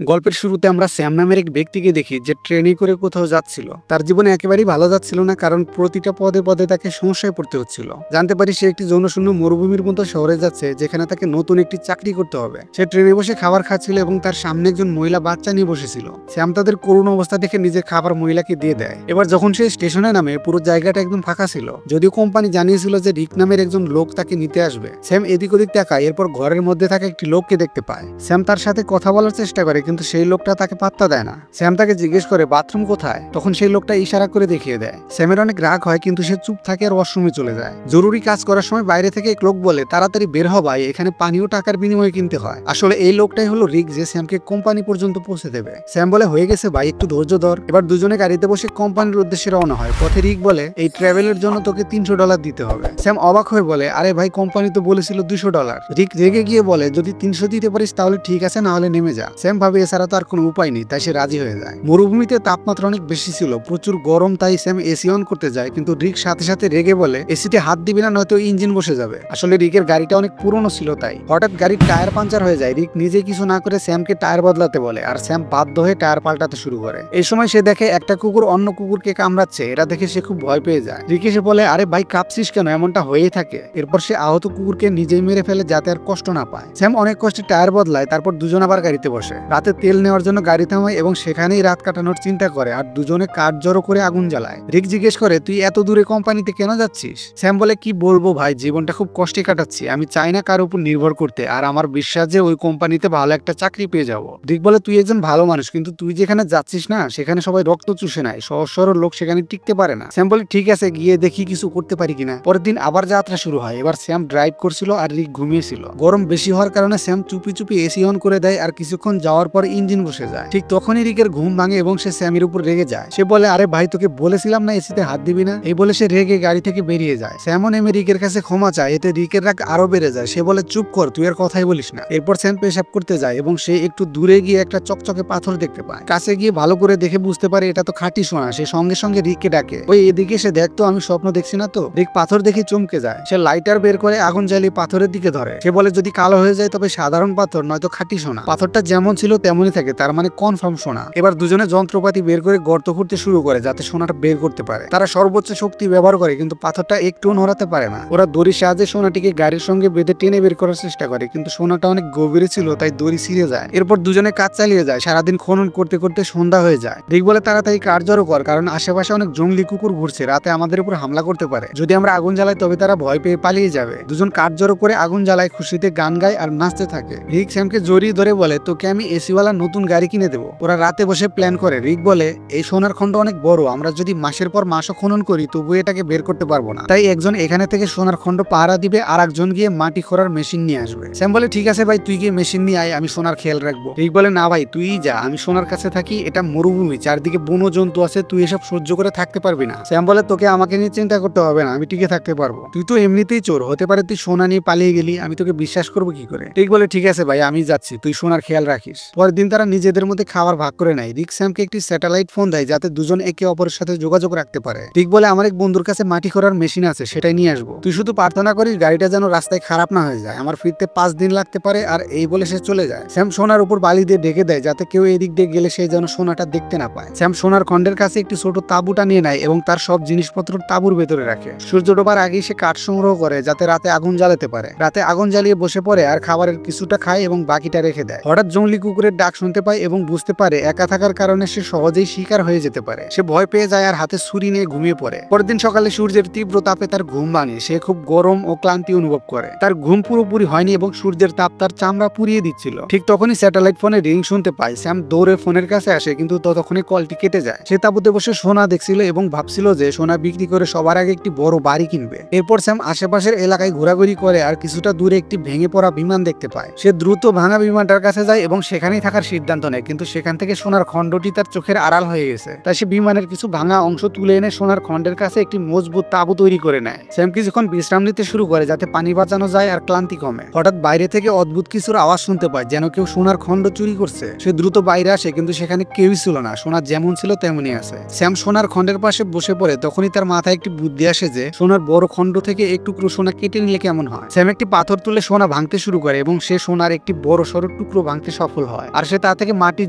গল্পের শুরুতে আমরা স্যাম নামের এক ব্যক্তিকে দেখি যে ট্রেনে করে কোথাও যাচ্ছিল। তার জীবনে একেবারেই ভালো যাচ্ছিল না, কারণ প্রতিটা পদে পদে তাকে সমস্যায় পড়তে হচ্ছিল। জানতে পারি সে একটি জনশূন্য মরুভূমির মতো শহরে যাচ্ছে, যেখানে তাকে নতুন একটি চাকরি করতে হবে। সে ট্রেনে বসে খাবার খাচ্ছিল এবং তার সামনে একজন মহিলা বাচ্চা নিয়ে বসেছিল। স্যাম তাদের করুণ অবস্থা দেখে নিজের খাবার মহিলাকে দিয়ে দেয়। এবার যখন সে স্টেশনে নামে, পুরো জায়গাটা একদম ফাঁকা ছিল। যদিও কোম্পানি জানিয়েছিল যে রিক নামের একজন লোক তাকে নিতে আসবে। স্যাম এদিক ওদিক তাকায়, এরপর ঘরের মধ্যে থাকা একটি লোককে দেখতে পায়। স্যাম তার সাথে কথা বলার চেষ্টা করে, কিন্তু সেই লোকটা তাকে পাত্তা দেয় না। স্যাম তাকে জিজ্ঞেস করে বাথরুম কোথায়, তখন সেই লোকটা ইশারা করে দেখিয়ে দেয়। স্যামের অনেক রাগ হয়, কিন্তু সে চুপ থাকে আর ওয়াশরুমে চলে যায়। জরুরি কাজ করার সময় বাইরে থেকে এক লোক বলে তাড়াতাড়ি বের হ ভাই, এখানে পানিও টাকার বিনিময়ে কিনতে হয়। আসলে এই লোকটাই হলো রিক, যে স্যামকে কোম্পানি পর্যন্ত পৌঁছে দেবে। স্যাম বলে হয়ে গেছে ভাই, একটু ধৈর্য ধর। এবার দুজনে গাড়িতে বসে কোম্পানির উদ্দেশ্যে রওনা হয়। পথে রিক বলে এই ট্রাভেলের জন্য তোকে $300 দিতে হবে। স্যাম অবাক হয়ে বলে আরে ভাই, কোম্পানি তো বলেছিল $200। রিক রেগে গিয়ে বলে যদি 300 দিতে পারিস তাহলে ঠিক আছে, না হলে নেমে যা। স্যাম ভাবে এছাড়া তো আর কোনো উপায় নেই, তাই সে রাজি হয়ে যায়। মরুভূমিতে তাপমাত্রা অনেক বেশি ছিল, প্রচুর গরম, তাই স্যাম এসি অন করতে যায়, কিন্তু রিক সাথে সাথে রেগে বলে এসিতে হাত দিবি না, নয়তো ইঞ্জিন বসে যাবে। আসলে রিকের গাড়িটা অনেক পুরনো ছিল, তাই হঠাৎ গাড়ির টায়ার পাঞ্চার হয়ে যায়। রিক নিজে কিছু না করে স্যামকে টায়ার বদলাতে বলে, আর স্যাম বাধ্য হয়ে টায়ার পাল্টাতে শুরু করে। এই সময় সে দেখে একটা কুকুর অন্য কুকুরকে কামড়াচ্ছে। এটা দেখে সে খুব ভয় পেয়ে যায়। রিক এসে বলে আরে ভাই কাঁপছিস কেন, এমনটা হয়েই থাকে। এরপর সে আহত কুকুরকে নিজেই মেরে ফেলে যাতে আর কষ্ট না পায়। স্যাম অনেক কষ্টে টায়ার বদলায়, তারপর দুজন আবার গাড়িতে বসে। রাতে তেল নেওয়ার জন্য গাড়ি থামায় এবং সেখানেই রাত কাটানোর চিন্তা করে, আর দুজনে কাঠ জড়ো করে আগুন জ্বালায়। রিক জিজ্ঞেস করে তুই এত দূরে কোম্পানিতে কেন যাচ্ছিস? স্যাম বলে কি বলবো ভাই, জীবনটা খুব কষ্টে কাটাচ্ছি। আমি চাই না কার উপর নির্ভর করতে, আর আমার বিশ্বাস যে ওই কোম্পানিতে ভালো একটা চাকরি পেয়ে যাবো। রিক বলে তুই একজন ভালো মানুষ, কিন্তু তুই যেখানে যাচ্ছিস না, সেখানে সবাই রক্ত চুষে নেয়, সহজ সরল লোক সেখানে টিকতে পারে না। স্যাম বলে ঠিক আছে, গিয়ে দেখি কিছু করতে পারি কিনা। পরের দিন আবার যাত্রা শুরু হয়। এবার স্যাম ড্রাইভ করছিল আর রিক ঘুমিয়েছিল। গরম বেশি হওয়ার কারণে স্যাম চুপি চুপি এসি অন করে দেয়, আর কিছুক্ষণ যাওয়ার পর ইঞ্জিন বসে যায়। ঠিক তখনই রিকের ঘুম ভাঙে এবং সে স্যামের উপর রেগে যায়। সে বলে আরে ভাই, তোকে বলেছিলাম না এসিতে হাত দিবি না। এই বলে সে রেগে গাড়ি থেকে বেরিয়ে যায়। স্যামও নেমে রিকের কাছে ক্ষমা চায়, এতে রিকের রাগ আরো বেড়ে যায়। সে বলে চুপ কর, তুই আর কথাই বলিস না। এরপর স্যাম পেশাব করতে যায় এবং সে একটু দূরে গিয়ে একটা চকচকে পাথর দেখতে পায়। কাছে গিয়ে ভালো করে দেখে বুঝতে পারে এটা তো খাঁটি সোনা। সে সঙ্গে সঙ্গে রিককে ডাকে, ওই এদিকে সে দেখতো, আমি স্বপ্ন দেখছি না তো। রিক পাথর দেখে চমকে যায়। সে লাইটার বের করে আগুন জ্বালিয়ে পাথরের দিকে ধরে। সে বলে যদি কালো হয়ে যায় তবে সাধারণ পাথর, নয়তো খাঁটি সোনা। পাথরটা যেমন ছিল তেমনই থাকে, তার মানে কনফার্ম সোনা। এবার দুজনে যন্ত্রপাতি বের করে গর্ত খুঁড়তে শুরু করে যাতে সোনাটা বের করতে পারে। তারা সর্বোচ্চ শক্তি ব্যবহার করে, কিন্তু পাথরটা একটুও নড়াতে পারে না। ওরা দড়ির সাহায্যে সোনাটিকে গাড়ির সঙ্গে বেঁধে টেনে বের করার চেষ্টা করে, কিন্তু সোনাটা অনেক গভীরে ছিল, তাই দড়ি ছিঁড়ে যায়। এরপর দুজনে কাজ চালিয়ে যায়। সারাদিন খনন করতে করতে সন্ধ্যা হয়ে যায়। রিক বলে তাড়াতাড়ি কাঠ জড়ো কর, কারণ আশেপাশে অনেক জঙ্গলি কুকুর ঘুরছে, রাতে আমাদের উপর হামলা করতে পারে। যদি আমরা আগুন জ্বালাই তবে তারা ভয় পেয়ে পালিয়ে যাবে। দুজন কাঠ জড়ো করে আগুন জ্বালায়, খুশিতে গান গায় আর নাচতে থাকে। রিক স্যামকে জড়িয়ে ধরে বলে তোকে আমি এসিওয়ালা নতুন গাড়ি কিনে দেবো। ওরা রাতে বসে প্ল্যান করে। রিক বলে এই সোনার খন্ড অনেক বড়, আমরা যদি মাসের পর মাসও খনন করি তবু এটাকে বের করতে পারবো না। তাই একজন এখানে থেকে সোনার খন্ড পাহারা দিবে, আর একজন গিয়ে মাটি খোঁড়ার মেশিন নিয়ে আসবে। স্যাম বলে ঠিক আছে ভাই, তুই গিয়ে মেশিন নিয়ে আয়, আমি সোনার খেয়াল রাখবো। রিক বলে না ভাই, তুই যা, আমি সোনার কাছে থাকি। এটা মরুভূমি, চারদিকে বন্য জন্তু আছে, তুই এসব সহ্য করে থাকতে পারবি না। স্যাম বলে তোকে আমাকে নিয়ে চিন্তা করতে হবে না, আমি টিকে থাকতে পারবো। তুই তো এমনিতেই চোর, হতে পারে তুই সোনা নিয়ে পালিয়ে গেলি, আমি তোকে বিশ্বাস করবো কি করে? রিক বলে ঠিক আছে ভাই, আমি যাচ্ছি, তুই সোনার খেয়াল রাখিস। পরের দিন তারা নিজেদের মধ্যে খাবার ভাগ করে নেয়। রিক স্যামকে একটি স্যাটেলাইট ফোন দেয় যাতে দুজন একে অপরের সাথে যোগাযোগ রাখতে পারে। রিক বলে আমার এক বন্ধুর কাছে মাটি খোঁড়ার মেশিন আছে, সেটাই নিয়ে আসবো। তুই শুধু প্রার্থনা করিস গাড়িটা যেন রাস্তায় খারাপ না হয়ে যায়, আমার ফিরতে 5 দিন লাগতে পারে। আর এই বলে সে চলে যায়। স্যাম সোনার উপর বালি দিয়ে ঢেকে দেয় যাতে কেউ এদিক দিয়ে গেলে সে যেন সোনাটা দেখতে না পায়। স্যাম সোনার খন্ডের কাছে একটি ছোট তাঁবুটা নিয়ে নেয় এবং তার সব জিনিসপত্র তাঁবুর ভেতরে রাখে। সূর্য ডোবার আগেই সে কাঠ সংগ্রহ করে যাতে রাতে আগুন জ্বালাতে পারে। রাতে আগুন জ্বালিয়ে বসে পড়ে আর খাবারের কিছুটা খায় এবং বাকিটা রেখে দেয়। হঠাৎ জঙ্গলি কুকুরের ডাক শুনতে পায় এবং বুঝতে পারে একা থাকার কারণে সে সহজেই শিকার হয়ে যেতে পারে। সে ভয় পেয়ে যায় আর হাতে ছুরি নিয়ে ঘুমিয়ে পড়ে। পরের দিন সকালে সূর্যের তীব্র তাপে তার ঘুম ভাঙে। সে খুব গরম ও ক্লান্তি অনুভব করে। তার ঘুম পুরোপুরি হয়নি এবং সূর্যের তাপ তার চামড়া পুড়িয়ে দিচ্ছিল। ঠিক তখনই স্যাটেলাইট ফোনে রিং শুনতে পায়। স্যাম দৌড়ে ফোনের কাছে আসে, কিন্তু ততক্ষণে কলটি কেটে যায়। সে তাঁবুতে বসে সোনা দেখছিল এবং ভাবছিল যে সোনা বিক্রি করে সবার আগে একটি বড় বাড়ি কিনবে। এরপর স্যাম আশেপাশের এলাকায় ঘোরাঘুরি করে আর কিছুটা দূরে একটি ভেঙে পড়া বিমান দেখতে পায়। সে দ্রুত ভাঙা বিমানটার কাছে যায় এবং সেখানেই থাকার সিদ্ধান্ত নেয়, কিন্তু সেখান থেকে সোনার খণ্ডটি তার চোখের আড়াল হয়ে গেছে। তাই সে বিমানের কিছু ভাঙা অংশ তুলে এনে সোনার খণ্ডের কাছে একটি মজবুত তাঁবু তৈরি করে নেয়। স্যাম কিছুক্ষণ বিশ্রাম নিতে শুরু করে যাতে পানি বাঁচানো যায় আর ক্লান্তি কমে। হঠাৎ বাইরে থেকে অদ্ভুত কিছুর আওয়াজ শুনতে পায়, যেন কেউ সোনার খণ্ড চুরি করছে। সে দ্রুত বাইরে আসে, কিন্তু সেখানে কেউই ছিল না। সোনা যেমন ছিল তেমনই আছে। স্যাম সোনার খণ্ডের পাশে বসে পড়ে। তখনই তার মাথায় একটি বুদ্ধি আসে যে সোনার বড় খণ্ড থেকে একটু সোনা কেটে নিলে কেমন হয়। স্যাম একটি পাথর তুলে সোনা ভাঙতে শুরু করে এবং সে সোনার একটি বড় সড়ো টুকরো ভাঙতে সফল হয়। হয় আর সে তা থেকে মাটি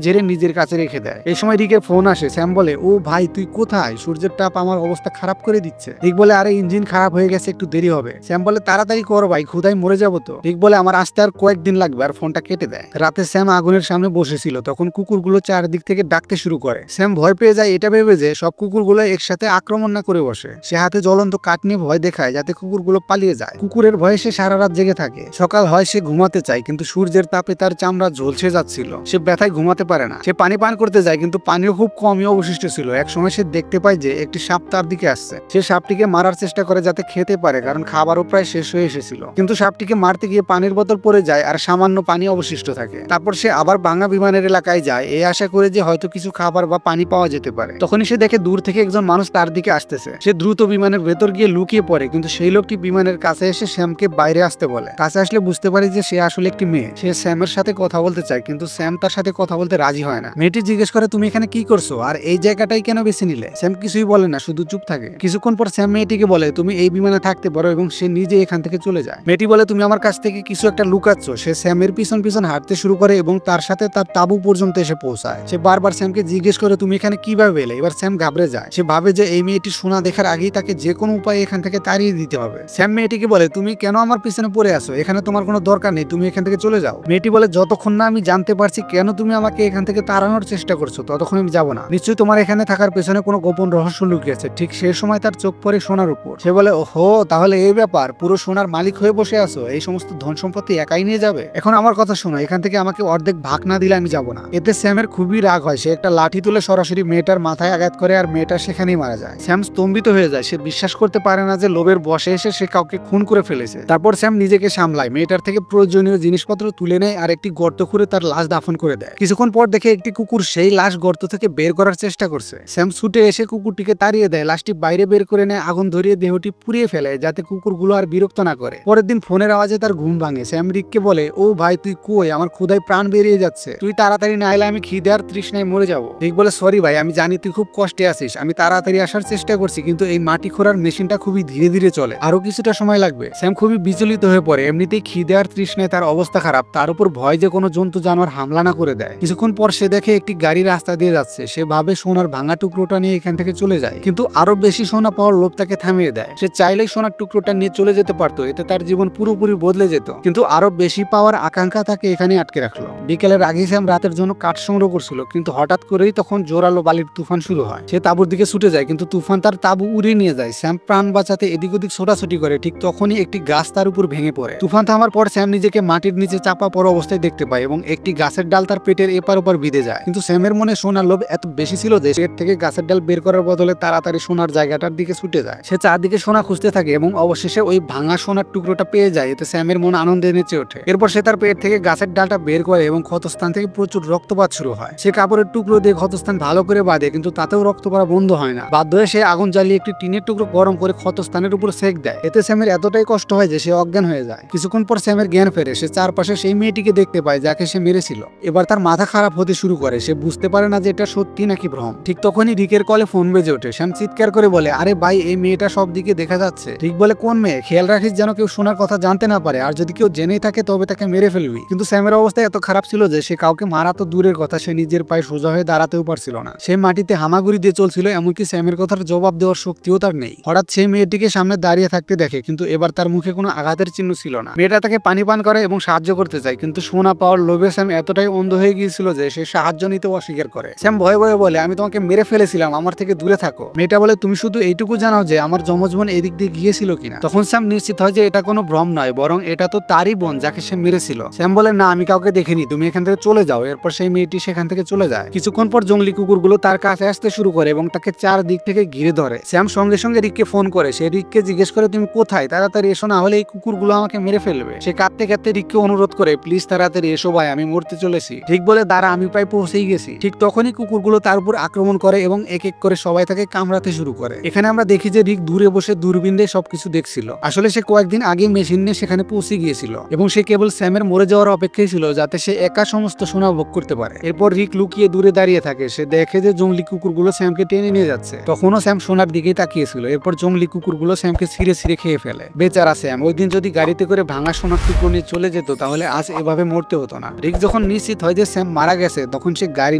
ঝেড়ে নিজের কাছে রেখে দেয়। এই সময় রিকের ফোন আসে। স্যাম বলে, ও ভাই তুই কোথায়? সূর্যের তাপ আমার অবস্থা খারাপ করে দিচ্ছে। রিক বলে, আরে ইঞ্জিন খারাপ হয়ে গেছে, একটু দেরি হবে। স্যাম বলে, তাড়াতাড়ি করো ভাই, ক্ষুধায় মরে যাবো তো। রিক বলে, আমার আসতে আর কয়েকদিন লাগবে, আর ফোনটা কেটে দেয়। রাতে স্যাম আগুনের সামনে বসেছিল, তখন কুকুরগুলো চারদিক থেকে ডাকতে শুরু করে। স্যাম ভয় পেয়ে যায়, এটা ভেবে যে সব কুকুরগুলো একসাথে আক্রমণ না করে বসে। সে হাতে জ্বলন্ত কাঠ নিয়ে ভয় দেখায় যাতে কুকুরগুলো পালিয়ে যায়। কুকুরের ভয়ে সে সারা রাত জেগে থাকে। সকাল হয়, সে ঘুমাতে চায় কিন্তু সূর্যের তাপে তার চামড়া ঝলসে যাচ্ছিল। সে ব্যথায় ঘুমাতে পারে না। সে পানি পান করতে যায় কিন্তু পানিও খুব কমই অবশিষ্ট ছিল। এক সময় সে দেখতে পায় যে একটি সাপ তার দিকে আসছে। সে সাপটিকে মারার চেষ্টা করে যাতে খেতে পারে, কারণ খাবারও প্রায় শেষ হয়ে এসেছিল। কিন্তু সাপটিকে মারতে গিয়ে পানির বোতল পড়ে যায় আর সামান্য পানি অবশিষ্ট থাকে। তারপর সে আবার ভাঙা বিমানের এলাকায় যায়, এই আশা করে যে হয়তো কিছু খাবার বা পানি পাওয়া যেতে পারে। তখনই সে দেখে দূর থেকে একজন মানুষ তার দিকে আসতেছে। সে দ্রুত বিমানের ভেতর গিয়ে লুকিয়ে পড়ে, কিন্তু সেই লোকটি বিমানের কাছে এসে স্যামকে বাইরে আসতে বলে। কাছে আসলে বুঝতে পারে যে সে আসলে একটি মেয়ে। সে স্যামের সাথে কথা বলতে চায় কিন্তু স্যাম তার সাথে কথা বলতে রাজি হয় না। মেয়েটি জিজ্ঞেস করে, তুমি এখানে কি করছো আর এই জায়গাটাই কেন বেছে নিলে? স্যাম কিছুই বলে না, শুধু চুপ থাকে। কিছুক্ষণ পর স্যাম মেয়েটিকে বলে, তুমি এই বিমানে থাকতে পারো, এবং সে নিজে এখান থেকে চলে যায়। মেয়েটি বলে, তুমি আমার কাছ থেকে কিছু একটা লুকাচ্ছ। সে স্যামের পিছন পিছন হাঁটতে শুরু করে এবং তার সাথে তার তাঁবু পর্যন্ত এসে পৌঁছায়। সে বারবার স্যামকে জিজ্ঞেস করে, তুমি এখানে কিভাবে এলে? এবার স্যাম ঘাবড়ে যায়। সে ভাবে যে এই মেয়েটি সোনা দেখার আগেই তাকে যে কোনো উপায়ে এখান থেকে তাড়িয়ে দিতে হবে। স্যাম মেয়েটিকে বলে, তুমি কেন আমার পিছনে পড়ে আসো? এখানে তোমার কোনো দরকার নেই, তুমি এখান থেকে চলে যাও। মেয়েটি বলে, যতক্ষণ না আমি জানতে পারছি কেন তুমি আমাকে এখান থেকে তাড়ানোর চেষ্টা করছো ততক্ষণ আমি যাবো না। নিশ্চয়ই তোমার এখানে থাকার পেছনে কোনো গোপন রহস্য লুকিয়েছে। ঠিক সেই সময় তার চোখ পড়ে সোনার উপর। সে বলে, ওহো, তাহলে এই ব্যাপার, পুরো সোনার মালিক হয়ে বসে আছো, এই সমস্ত ধন সম্পত্তি একাই নিয়ে যাবে? এখন আমার কথা শোনো, এখান থেকে আমাকে অর্ধেক ভাগ না দিলে আমি যাবো না। এতে স্যামের খুবই রাগ হয়। সে একটা লাঠি তুলে সরাসরি মেয়েটার মাথায় আঘাত করে আর মেয়েটা সেখানেই মারা যায়। স্যাম স্তম্ভিত হয়ে যায়। সে বিশ্বাস করতে পারে না যে লোভের বশে এসে সে কাউকে খুন করে ফেলেছে। তারপর স্যাম নিজেকে সামলায়, মেয়েটার থেকে প্রয়োজনীয় জিনিসপত্র তুলে নেয় আর একটি গর্ত খুঁড়ে তার লাশ দাফন করে দেয়। কিছুক্ষণ পর দেখে একটি কুকুর সেই লাশ গর্ত থেকে বের করার চেষ্টা করছে। স্যাম ছুটে এসে কুকুরটিকে তাড়িয়ে দেয়, লাশটি বাইরে বের করে নেয়, আগুন ধরিয়ে দেহটি পুড়িয়ে ফেলে যাতে কুকুরগুলো আর বিরক্ত না করে। পরের দিন ফোনের আওয়াজে তার ঘুম ভাঙে। স্যাম রিককে বলে, ও ভাই তুই কই? আমার ক্ষুধায় প্রাণ বেরিয়ে যাচ্ছে, তুই তাড়াতাড়ি না এলে আমি খিদে আর তৃষ্ণায় মরে যাবো। রিক বলে, সরি ভাই, আমি জানি তুই খুব কষ্টে আছিস, আমি তাড়াতাড়ি আসার চেষ্টা করছি কিন্তু এই মাটি খোঁড়ার মেশিনটা খুবই ধীরে ধীরে চলে, আরো কিছুটা সময় লাগবে। স্যাম খুবই বিচলিত হয়ে পড়ে। এমনিতেই খিদে আর তৃষ্ণায় তার অবস্থা খারাপ, তার উপর ভয় যে কোনো জন্তু জানোয়ার হামলা না করে দেয়। কিছুক্ষণ পর সে দেখে একটি গাড়ি রাস্তা দিয়ে যাচ্ছে। সে ভাবে সোনার ভাঙা টুকরোটা নিয়ে এখান থেকে চলে যায়, কিন্তু আরো বেশি সোনা পাওয়ার লোভ তাকে থামিয়ে দেয়। সে চাইলেই সোনার টুকরোটা নিয়ে চলে যেতে পারতো, এতে তার জীবন পুরোপুরি বদলে যেত, কিন্তু আরো বেশি পাওয়ার আকাঙ্ক্ষা তাকে এখানে আটকে রাখলো। বিকেলের আগে স্যাম রাতের জন্য কাঠ সংগ্রহ করছিল, কিন্তু হঠাৎ করেই তখন জোরালো বালির তুফান শুরু হয়। সে তাঁবুর দিকে ছুটে যায় কিন্তু তুফান তার তাঁবু উড়িয়ে নিয়ে যায়। স্যাম প্রাণ বাঁচাতে এদিক ওদিক ছোটাছুটি করে, ঠিক তখনই একটি গাছ তার উপর ভেঙে পড়ে। তুফান থামার পর স্যাম নিজেকে মাটির নিচে চাপা পড়া অবস্থায় দেখতে পায় এবং একটি গাছের ডাল তার পেটের এপার ওপার বিঁধে যায়। কিন্তু স্যামের মনে সোনার লোভ এত বেশি ছিল যে পেট থেকে গাছের ডাল বের করার বদলে তাড়াতাড়ি সোনার জায়গাটার দিকে ছুটে যায়। সে চারদিকে সোনা খুঁজতে থাকে এবং অবশেষে ওই ভাঙা সোনার টুকরোটা পেয়ে যায়। এতে স্যামের মন আনন্দে নেচে ওঠে। এরপর সে তার পেট থেকে গাছের ডালটা বের করে এবং ক্ষতস্থান থেকে প্রচুর রক্তপাত শুরু হয়। সে কাপড়ের টুকরো দিয়ে ক্ষতস্থান ভালো করে বাঁধে, কিন্তু তাতেও রক্ত পড়া বন্ধ হয় না। বাধ্য হয়ে সে আগুন জ্বালিয়ে একটি টিনের টুকরো গরম করে ক্ষতস্থানের উপর সেক দেয়। এতে স্যামের এতটাই কষ্ট হয় যে সে অজ্ঞান হয়ে যায়। কিছুক্ষণ পর স্যামের জ্ঞান ফেরে। সে চারপাশে সেই মেয়েটিকে দেখতে পায় যাকে সে মেরেছিল। এবার তার মাথা খারাপ হতে শুরু করে। সে বুঝতে পারে না যে এটা সত্যি নাকি ভ্রম। ঠিক তখনই রিকের কলে ফোন বেজে ওঠে। স্যাম চিৎকার করে বলে, আরে ভাই, এই মেয়েটা সব দিকে দেখা যাচ্ছে। রিক বলে, কোন মেয়ে? খেয়াল রাখিস যেন কেউ সোনার কথা জানতে না পারে, আর যদি কেউ জেনেই থাকে তবে তাকে মেরে ফেলবি। কিন্তু স্যামের অবস্থা এত খারাপ ছিল যে সে কাউকে মারা তো দূরের কথা, সে নিজের পায়ে সোজা হয়ে দাঁড়াতেও পারছিল না। সে মাটিতে হামাগুড়ি দিয়ে চলছিল, এমনকি স্যামের কথার জবাব দেওয়ার শক্তিও তার নেই। হঠাৎ সেই মেয়েটিকে সামনে দাঁড়িয়ে থাকতে দেখে, কিন্তু এবার তার মুখে কোনো আঘাতের চিহ্ন ছিল না। মেয়েটা তাকে পানি পান করে এবং সাহায্য করতে চায়, কিন্তু সোনা পাওয়ার লোভে স্যাম এতটাই অন্ধ হয়ে গিয়েছিল যে সে সাহায্য নিতে অস্বীকার করে। স্যাম ভয়ে ভয়ে বলে, আমি তোমাকে মেরে ফেলেছিলাম, আমার থেকে দূরে থাকো। মেয়েটা বলে, তুমি শুধু এইটুকু জানাও যে আমার যমজ বোন এদিক দিয়ে গিয়েছিল কিনা। তখন স্যাম নিশ্চিত হয় যে এটা কোনো ভ্রম নয়, বরং এটা তো তারই বোন যাকে সে মেরেছিল। স্যাম বলে, না, আমি কাউকে দেখিনি, তুমি এখান থেকে চলে যাও। এরপর সেই মেয়েটি সেখান থেকে চলে যায়। কিছুক্ষণ পর জঙ্গলি কুকুরগুলো তার কাছে আসতে শুরু করে এবং তাকে চারদিক থেকে ঘিরে ধরে। স্যাম সঙ্গে সঙ্গে রিককে ফোন করে। সে রিককে জিজ্ঞেস করে, তুমি কোথায়? তাড়াতাড়ি এসো, না হলে এই কুকুরগুলো আমাকে মেরে ফেলবে। সে কাঁদতে কাঁদতে রিককে অনুরোধ করে, প্লিজ তাড়াতাড়ি এসো ভাই, আমি মরতে চলেছি। ঠিক বলে, দাঁড়া, আমি প্রায় পৌঁছেই গেছি। ঠিক তখনই কুকুরগুলো তার উপর আক্রমণ করে এবং এক এক করে সবাই তাকে কামড়াতে শুরু করে। এখানে আমরা দেখি যে রিক দূরে বসে দূরবীন দিয়ে সবকিছু দেখছিল। আসলে সে কয়েকদিন আগে মেশিন নিয়ে সেখানে পৌঁছে গিয়েছিল এবং সে কেবল স্যামের মরে যাওয়ার অপেক্ষায় ছিল যাতে সে একা সমস্ত সোনা ভোগ করতে পারে। এরপর রিক লুকিয়ে দূরে দাঁড়িয়ে থাকে। সে দেখে যে জঙ্গলি কুকুরগুলো স্যামকে টেনে নিয়ে যাচ্ছে। তখনও স্যাম সোনার দিকেই তাকিয়েছিল। এরপর জঙ্গলি কুকুরগুলো স্যামকে ছিঁড়ে ছিঁড়ে খেয়ে ফেলে। বেচারা স্যাম, ওই দিন যদি গাড়িতে করে ভাঙা সোনার টুকরো নিয়ে চলে যেত তাহলে আজ এভাবে মরতে হতো না। রিক যখন নিশ্চিত হয় যে স্যাম মারা গেছে তখন সে গাড়ি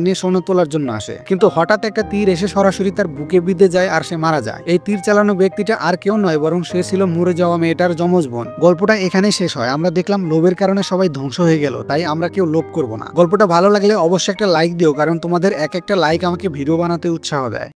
নিয়ে সোনা তোলার জন্য আসে, কিন্তু হঠাৎ একটা তীর এসে সরাসরি তার বুকে বিঁধে যায় আর সে মারা যায়। এই তীর চালানো ব্যক্তিটা আর কেউ নয় বরং সে ছিল মরে যাওয়া মেয়েটার যমজ বোন। গল্পটা এখানে শেষ হয়। আমরা দেখলাম লোভের কারণে সবাই ধ্বংস হয়ে গেল, তাই আমরা কেউ লোভ করব না। গল্পটা ভালো লাগলে অবশ্যই একটা লাইক দিও, কারণ তোমাদের এক একটা লাইক আমাকে ভিডিও বানাতে উৎসাহ দেয়।